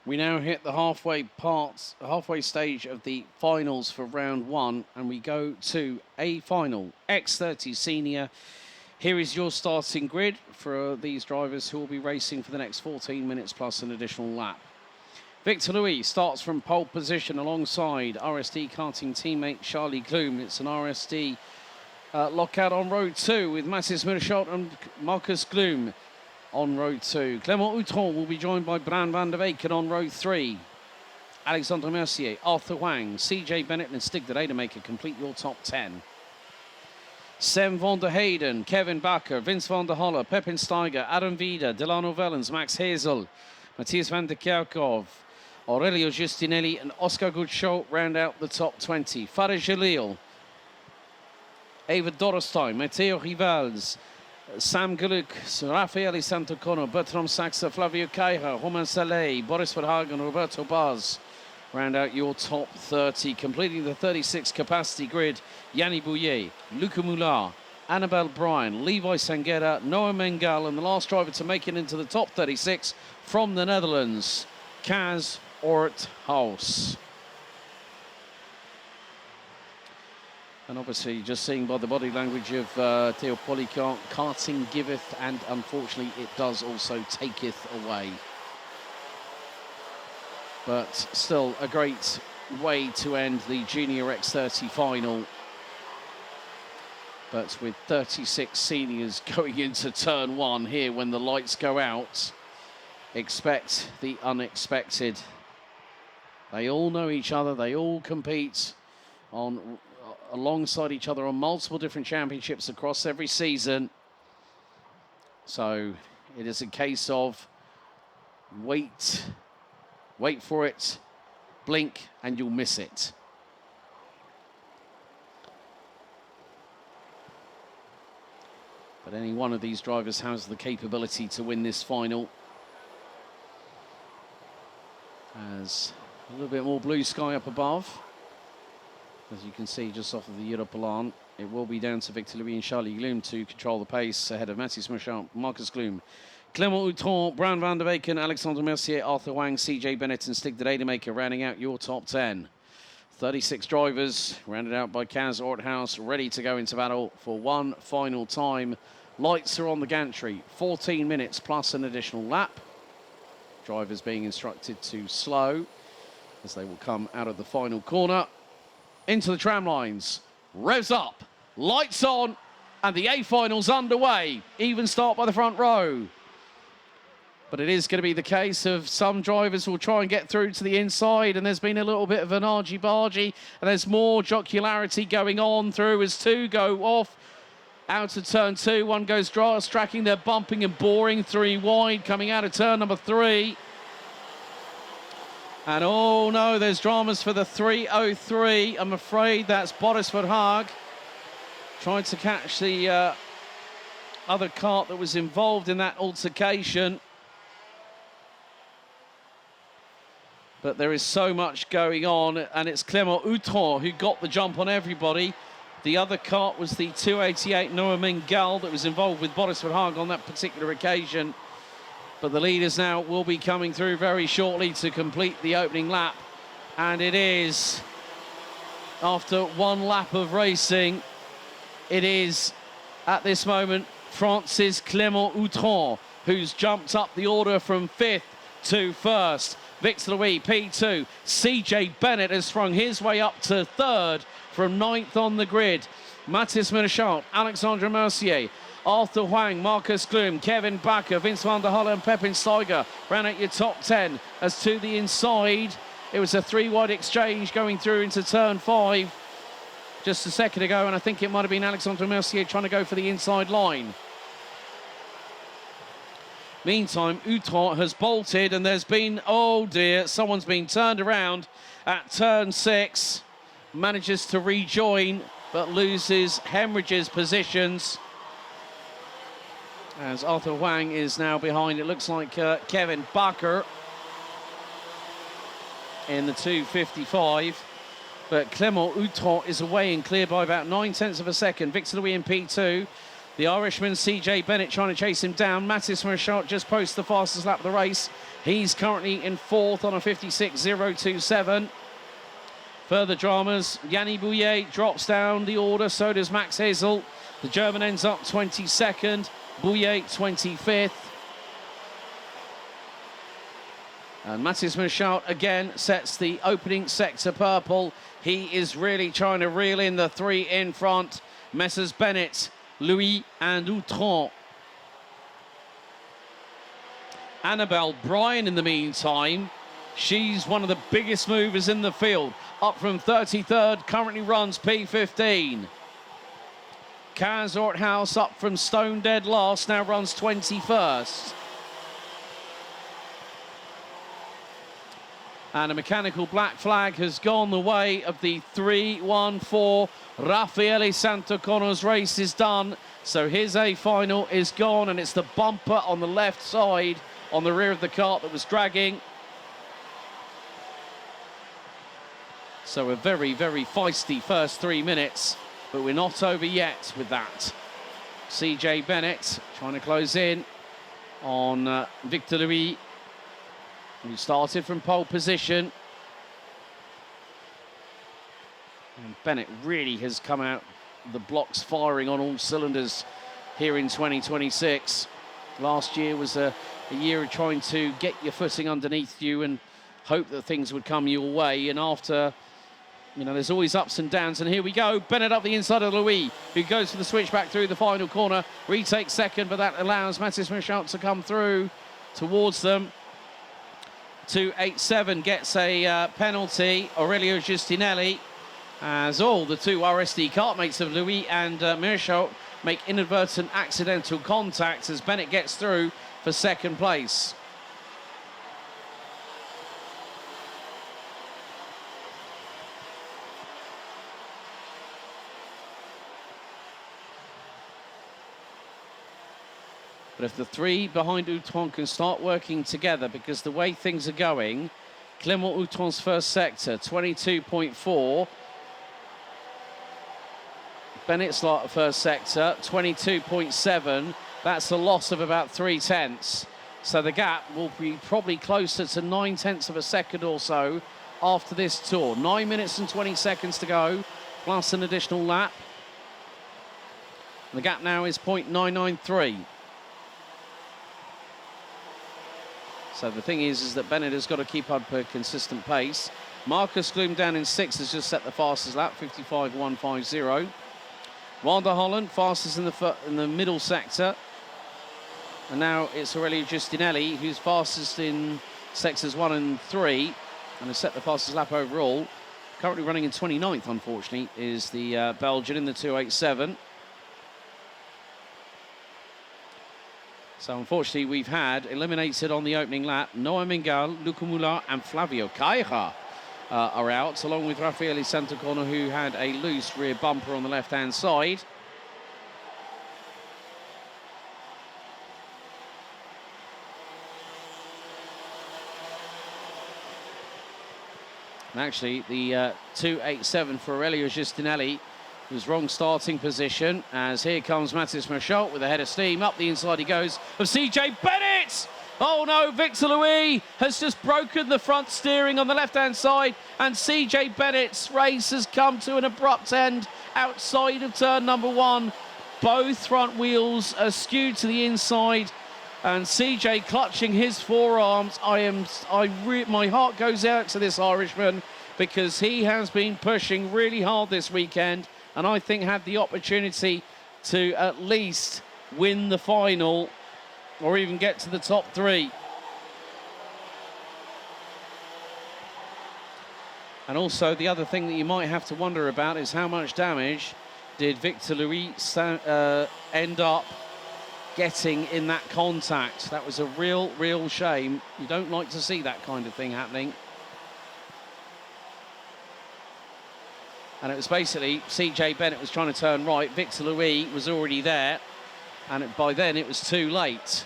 We now hit the halfway stage of the finals for round one, and we go to a final X30 Senior. Here is your starting grid for these drivers who will be racing for the next 14 minutes plus an additional lap. Victor Louis starts from pole position alongside RSD karting teammate Charlie Gloom. It's an RSD lockout on row 2 with Mathis Merschot and Marcus Gloom on row 2. Clément Outron will be joined by Bran van der Weyken on row 3. Alexandre Mercier, Arthur Wang, CJ Bennett and Stig de Rademacher complete your top 10. Sam van der Heyden, Kevin Bakker, Vince van der Holle, Pepin Steiger, Adam Vida, Delano Vellens, Max Hazel, Matthias van der Kerkhoff, Aurelio Giustinelli and Oscar Gutschot round out the top 20. Farid Jalil, Eva Dorrestein, Matteo Rivals, Sam Gluck, Rafael Santocono, Bertram Saxa, Flavio Caira, Romain Saleh, Boris Verhagen, Roberto Baz round out your top 30. Completing the 36 capacity grid, Yanni Bouillet, Luca Moulin, Annabelle Bryan, Levi Sanguera, Noah Mengal, and the last driver to make it into the top 36 from the Netherlands, Kaz Orthaus. And obviously, just seeing by the body language of Theo Polycarp, karting giveth, and unfortunately, it does also taketh away. But still, a great way to end the Junior X30 final. But with 36 seniors going into turn one here when the lights go out, expect the unexpected. They all know each other, they all compete alongside each other on multiple different championships across every season. So it is a case of wait for it, blink, and you'll miss it. But any one of these drivers has the capability to win this final. As a little bit more blue sky up above. As you can see just off of the Europolan, it will be down to Victor Louis and Charlie Gloom to control the pace ahead of Mathis Merschot, Marcus Gloom, Clément Outron, Bran van der Weyken, Alexandre Mercier, Arthur Wang, CJ Bennett and Stig de Rademacher rounding out your top 10. 36 drivers rounded out by Kaz Orthaus, ready to go into battle for one final time. Lights are on the gantry, 14 minutes plus an additional lap. Drivers being instructed to slow as they will come out of the final corner. Into the tram lines, revs up, lights on, and the A-final's underway. Even start by the front row. But it is going to be the case of some drivers will try and get through to the inside, and there's been a little bit of an argy-bargy, and there's more jocularity going on through as two go off. Out of turn 2, one goes grass tracking, they're bumping and boring, 3 wide, coming out of turn number 3. And oh no, there's dramas for the 303. I'm afraid that's Boris Verhaag. Tried to catch the other kart that was involved in that altercation. But there is so much going on, and it's Clément Outron who got the jump on everybody. The other kart was the 288 Noah Mengal that was involved with Boris Verhaag on that particular occasion. But the leaders now will be coming through very shortly to complete the opening lap. And it is, after one lap of racing, it is, at this moment, France's Clément Outron, who's jumped up the order from 5th to 1st. Victor Louis, P2. CJ Bennett has sprung his way up to 3rd from 9th on the grid. Mathis Merschot, Alexandre Mercier, Arthur Wang, Marcus Gloom, Kevin Bakker, Vince van der Holle and Pepin Steiger round out your top 10. As to the inside, it was a 3-wide exchange going through into turn 5 just a second ago, and I think it might have been Alexandre Mercier trying to go for the inside line. Meantime, Outron has bolted, and there's been, oh dear, someone's been turned around at turn 6, manages to rejoin, but hemorrhages positions. As Arthur Wang is now behind, it looks like Kevin Bakker in the 255. But Clément Outron is away and clear by about 9/10 of a second. Victor Louis in P2. The Irishman CJ Bennett trying to chase him down. Mathis Merschot just posts the fastest lap of the race. He's currently in fourth on a 56.027. Further dramas, Yanni Bouillet drops down the order, so does Max Hazel. The German ends up 22nd, Bouillet 25th. And Matthias Michaud again sets the opening sector purple. He is really trying to reel in the three in front. Messrs Bennett, Louis and Outram. Annabelle Bryan, in the meantime, she's one of the biggest movers in the field. Up from 33rd, currently runs P15. Kaz Orthouse up from stone dead last, now runs 21st. And a mechanical black flag has gone the way of the 3-1-4. Raffaele Santocono's race is done. So his A final is gone, and it's the bumper on the left side on the rear of the cart that was dragging. So a very, very feisty first 3 minutes, but we're not over yet with that. CJ Bennett trying to close in on Victor Louis, who started from pole position. And Bennett really has come out the blocks firing on all cylinders here in 2026. Last year was a year of trying to get your footing underneath you and hope that things would come your way. And after, you know, there's always ups and downs. And here we go, Bennett up the inside of Louis, who goes for the switch back through the final corner, retakes second, but that allows Matthias Michaud to come through towards them. 2.87 gets a penalty. Aurelio Giustinelli, as all the two RSD kartmates of Louis and Michaud make inadvertent accidental contact as Bennett gets through for second place. But if the three behind Outram can start working together, because the way things are going, Clément Outram's first sector, 22.4. Bennett's first sector, 22.7. That's a loss of about 3/10. So the gap will be probably closer to 9/10 of a second or so after this tour. 9 minutes and 20 seconds to go, plus an additional lap. And the gap now is 0.993. So the thing is that Bennett has got to keep up a consistent pace. Marcus Gloom down in 6th has just set the fastest lap, 55.150. Van der Hollen fastest in the middle sector. And now it's Aurelio Giustinelli who's fastest in sectors 1 and 3 and has set the fastest lap overall. Currently running in 29th, unfortunately, is the Belgian in the 2.87. So unfortunately, we've had eliminated on the opening lap Noah Mingal, Luca Moulin and Flavio Caira are out, along with Raffaele Santocono, who had a loose rear bumper on the left-hand side. And actually, the 2.87 for Aurelio Giustinelli was wrong starting position, as here comes Matthias Michaud with a head of steam. Up the inside he goes of CJ Bennett! Oh no, Victor Louis has just broken the front steering on the left-hand side, and CJ Bennett's race has come to an abrupt end outside of turn number 1. Both front wheels are skewed to the inside, and CJ clutching his forearms. My heart goes out to this Irishman, because he has been pushing really hard this weekend, and I think had the opportunity to at least win the final or even get to the top 3. And also the other thing that you might have to wonder about is how much damage did Victor Louis end up getting in that contact. That was a real shame. You don't like to see that kind of thing happening. And it was basically CJ Bennett was trying to turn right. Victor Louis was already there. And by then it was too late.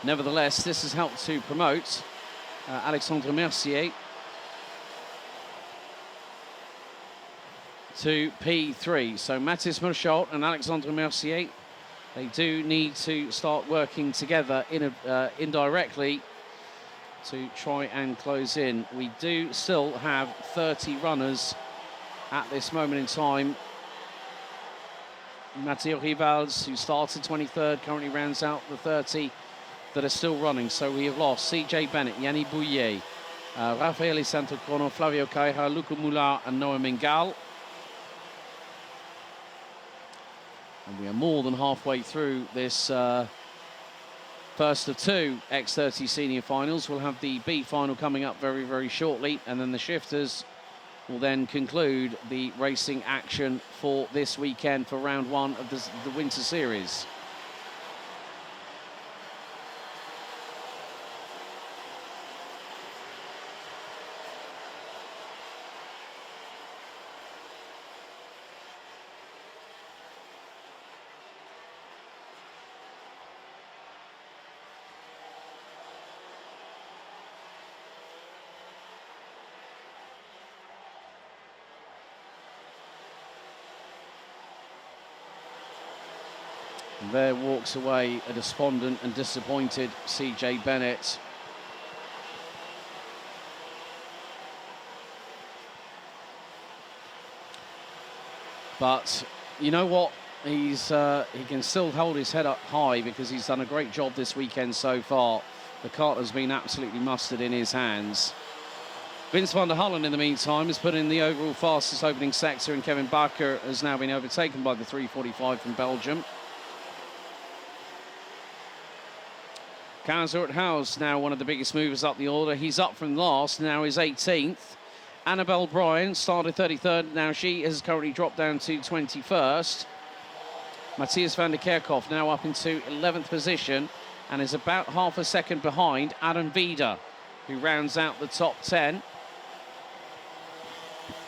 Nevertheless, this has helped to promote Alexandre Mercier. to P3. So Mathis Merchault and Alexandre Mercier, they do need to start working together indirectly to try and close in. We do still have 30 runners at this moment in time. Matteo Rivals, who started 23rd, currently rounds out the 30 that are still running. So we have lost CJ Bennett, Yanni Bouillet, Raffaele Santocrono, Flavio Caira, Luca Moulin and Noah Mingal. And we are more than halfway through this first of two X30 senior finals. We'll have the B final coming up very, very shortly, and then the shifters will then conclude the racing action for this weekend for round one of the Winter Series. There walks away a despondent and disappointed CJ Bennett. But you know what? He can still hold his head up high because he's done a great job this weekend so far. The cart has been absolutely mustard in his hands. Vince van der Hullen, in the meantime, has put in the overall fastest opening sector, and Kevin Bakker has now been overtaken by the 3:45 from Belgium. Kaiser House, now one of the biggest movers up the order. He's up from last, now is 18th. Annabelle Bryan started 33rd, now she has currently dropped down to 21st. Matthias van der Kerkhoff now up into 11th position and is about half a second behind Adam Vida, who rounds out the top 10.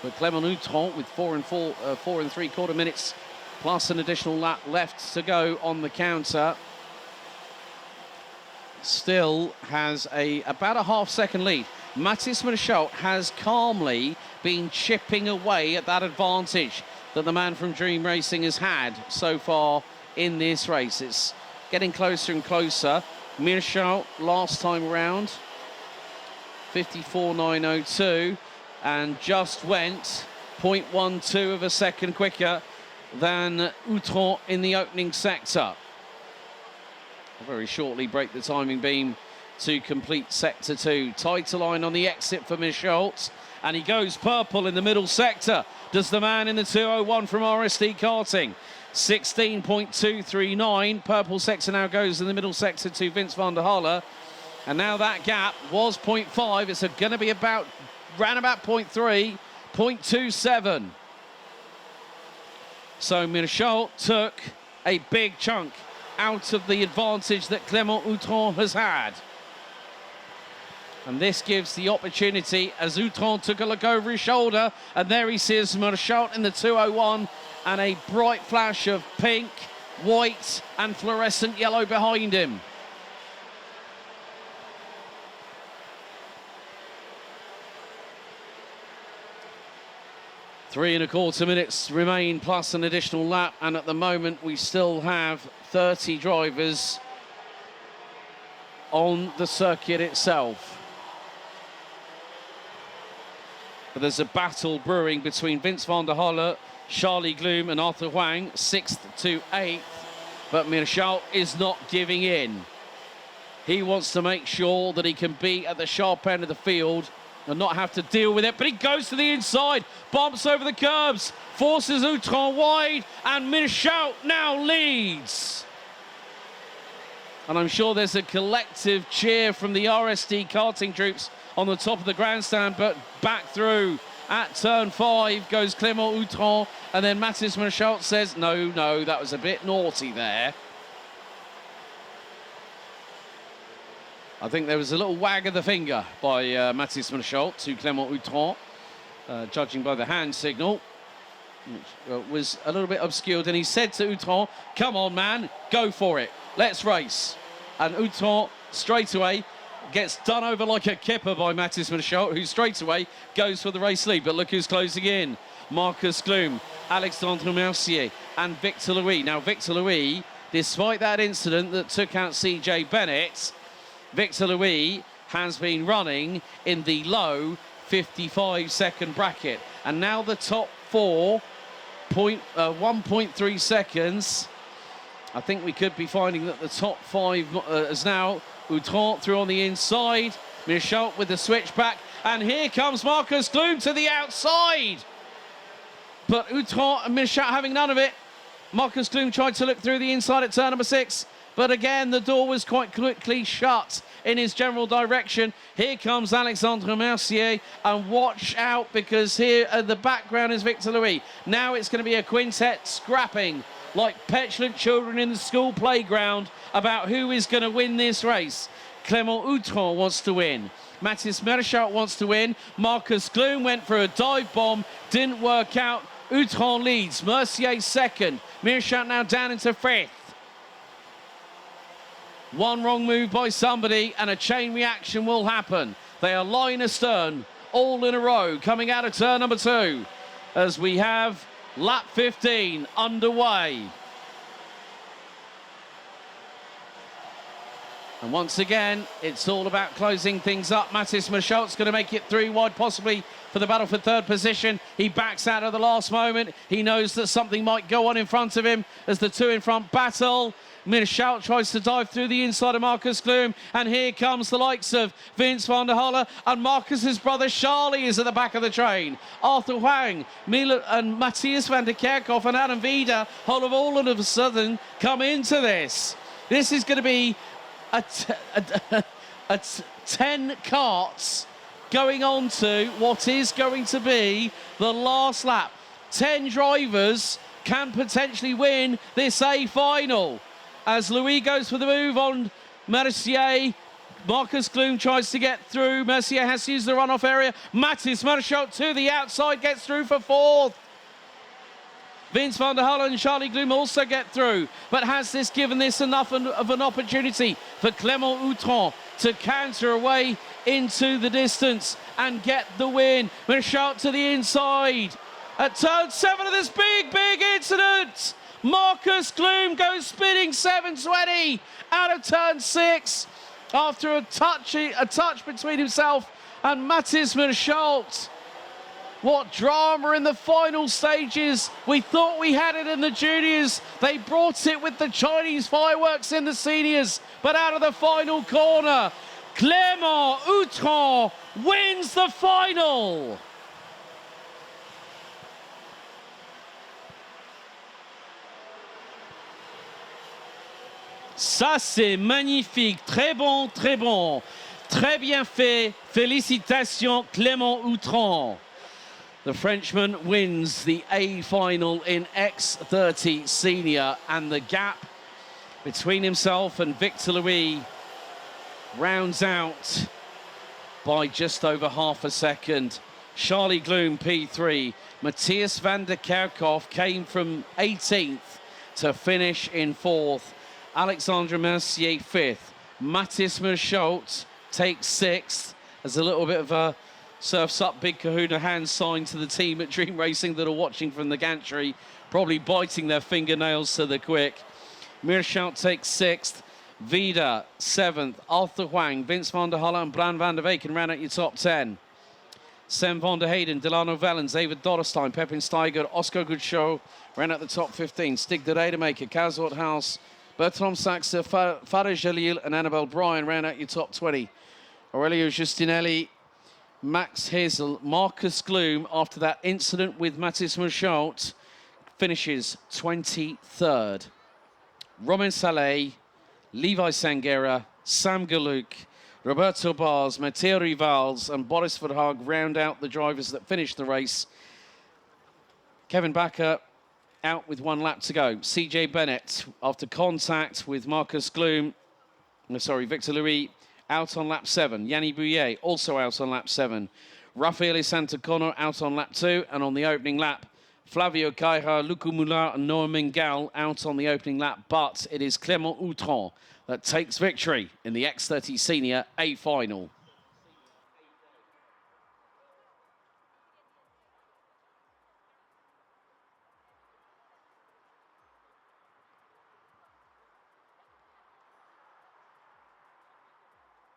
But Clement Outron with 4 and 3/4 minutes plus an additional lap left to go on the counter, still has about a half-second lead. Mathis Merchault has calmly been chipping away at that advantage that the man from Dream Racing has had so far in this race. It's getting closer and closer. Merchault last time around, 54.902, and just went 0.12 of a second quicker than Outron in the opening sector. I'll very shortly break the timing beam to complete sector 2. Tighter line on the exit for Merchault, and he goes purple in the middle sector. Does the man in the 201 from RSD Karting. 16.239. Purple sector now goes in the middle sector to Vince van der Hullen. And now that gap was 0.5. It's going to be round about 0.3, 0.27. So Merchault took a big chunk out of the advantage that Clement Outron has had. And this gives the opportunity as Outron took a look over his shoulder, and there he sees Merchault in the 201 and a bright flash of pink, white and fluorescent yellow behind him. Three and a quarter minutes remain plus an additional lap, and at the moment we still have 30 drivers on the circuit itself. But there's a battle brewing between Vince van der Hullen, Charlie Gloom and Arthur Huang, 6th to 8th. But Merchault is not giving in. He wants to make sure that he can be at the sharp end of the field and not have to deal with it, but he goes to the inside, bumps over the curbs, forces Outron wide, and Merchault now leads. And I'm sure there's a collective cheer from the RSD karting troops on the top of the grandstand, but back through at turn 5 goes Clement Outron, and then Mathis Merchault says, no, that was a bit naughty there. I think there was a little wag of the finger by Mathis Merchault to Clement Outron, judging by the hand signal, which was a little bit obscured. And he said to Outron, come on, man, go for it. Let's race. And Outron straight away gets done over like a kipper by Mathis Michelt, who straight away goes for the race lead. But look who's closing in. Marcus Gloom, Alexandre Mercier and Victor Louis. Now, Victor Louis, despite that incident that took out CJ Bennett, Victor Louis has been running in the low 55-second bracket. And now the top four, 1.3 seconds. I think we could be finding that the top five is now Outran through on the inside. Michelt with the switchback. And here comes Marcus Gloom to the outside. But Outran and Michelt having none of it. Marcus Gloom tried to look through the inside at turn number 6. But again, the door was quite quickly shut in his general direction. Here comes Alexandre Mercier. And watch out, because here at the background is Victor Louis. Now it's going to be a quintet scrapping like petulant children in the school playground about who is going to win this race. Clément Outran wants to win. Mathis Michelt wants to win. Marcus Gloom went for a dive bomb. Didn't work out. Outran leads. Mercier second. Michelt now down into 5th. One wrong move by somebody and a chain reaction will happen. They are line astern, all in a row, coming out of turn number 2 as we have lap 15 underway. And once again, it's all about closing things up. Mathis Michelt's going to make it 3 wide, possibly for the battle for 3rd position. He backs out at the last moment. He knows that something might go on in front of him as the 2 in front battle. Michelt tries to dive through the inside of Marcus Gloom, and here comes the likes of Vince van der Halle, and Marcus's brother Charlie is at the back of the train. Arthur Huang, Mila and Matthias van der Kerkhoff and Adam Vida all of a sudden come into this. This is going to be a 10 carts going on to what is going to be the last lap. 10 drivers can potentially win this A final. As Louis goes for the move on Mercier, Marcus Gloom tries to get through. Mercier has to use the runoff area. Mathis Michelt to the outside, gets through for 4th. Vince van der Halle and Charlie Gloom also get through. But has this given this enough of an opportunity for Clément Outran to canter away into the distance and get the win? Michelt to the inside. At turn 7 of this big incident, Marcus Gloom goes spinning 720 out of turn 6 after a touch between himself and Mathis Michelt. What drama in the final stages. We thought we had it in the juniors. They brought it with the Chinese fireworks in the seniors. But out of the final corner, Clément Outran wins the final. Ça, c'est magnifique. Très bon, très bon. Très bien fait. Félicitations, Clément Outran. The Frenchman wins the A final in X30 Senior, and the gap between himself and Victor Louis rounds out by just over half a second. Charlie Gloom, P3. Matthias van der Kerkhoff came from 18th to finish in 4th. Alexandre Mercier 5th. Mathis Michelt takes 6th as a little bit of a surfs up big kahuna hand sign to the team at Dream Racing that are watching from the gantry, probably biting their fingernails so they're quick. Michelt takes 6th. Vida 7th. Arthur Huang, Vince van der Halle and Bran van der Weken round out your top 10. Sam van der Hayden, Delano Vellens, David Dorrestein, Pepin Steiger, Oscar Goodshow round out the top 15. Stig de Rademaker, Kazort House, Bertrand Saxe, Farid Jalil and Annabelle Bryan round out your top 20. Aurelio Justinelli, Max Hazel, Marcus Gloom, after that incident with Mathis Michelt, finishes 23rd. Romain Saleh, Levi Sanguera, Sam Galuk, Roberto Bars, Matteo Rivals and Boris Verhaag round out the drivers that finished the race. Kevin Bakker out with 1 lap to go. CJ Bennett, after contact with Marcus Gloom, Victor Louis, out on lap 7. Yanni Bouillet also out on lap 7. Raffaele Santacono out on lap 2. And on the opening lap, Flavio Caira, Lucu Mular and Noah Mingal out on the opening lap. But it is Clément Outran that takes victory in the X30 Senior A final.